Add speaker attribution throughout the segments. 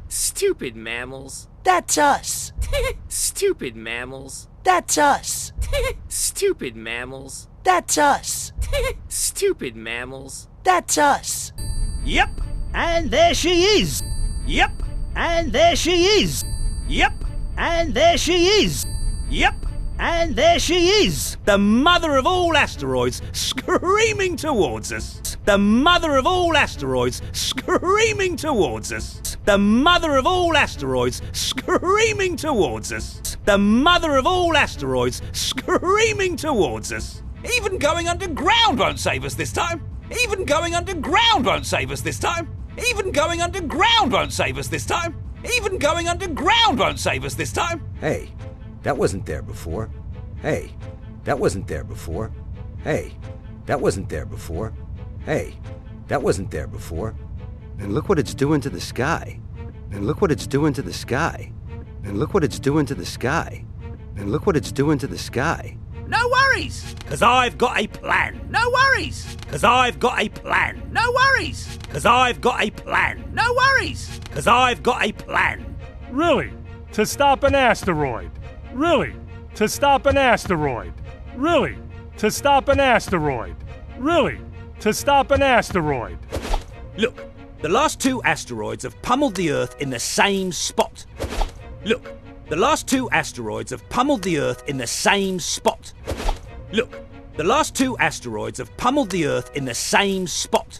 Speaker 1: Stupid mammals.
Speaker 2: That's us.
Speaker 1: Stupid mammals.
Speaker 2: That's us.
Speaker 1: Stupid mammals.
Speaker 2: That's us.
Speaker 1: Stupid mammals.
Speaker 2: That's us.
Speaker 3: Yep, and there she is. Yep, and there she is. Yep, and there she is. Yep, and there she is. The mother of all asteroids screaming towards us. The mother of all asteroids screaming towards us. The mother of all asteroids screaming towards us. The mother of all asteroids screaming towards us. Even going underground won't save us this time. Even going underground won't save us this time. Even going underground won't save us this time. Even going underground won't save us this time.
Speaker 4: Hey, that wasn't there before. Hey, that wasn't there before. Hey, that wasn't there before. Hey, that wasn't there before. And look what it's doing to the sky. And look what it's doing to the sky. And look what it's doing to the sky. And look what it's doing to the sky.
Speaker 3: No worries, 'cause I've got a plan. No worries, 'cause I've got a plan. No worries, 'cause I've got a plan. No worries, 'cause I've got a plan.
Speaker 5: Really? To stop an asteroid? Really? To stop an asteroid? Really? To stop an asteroid? Really? To stop an asteroid?
Speaker 3: Look, the last two asteroids have pummeled the Earth in the same spot. Look, the last two asteroids have pummeled the Earth in the same spot. Look, the last two asteroids have pummeled the Earth in the same spot.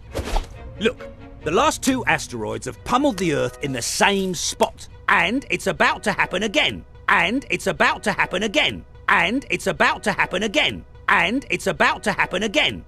Speaker 3: Look, the last two asteroids have pummeled the Earth in the same spot. And it's about to happen again. And it's about to happen again. And it's about to happen again. And it's about to happen again.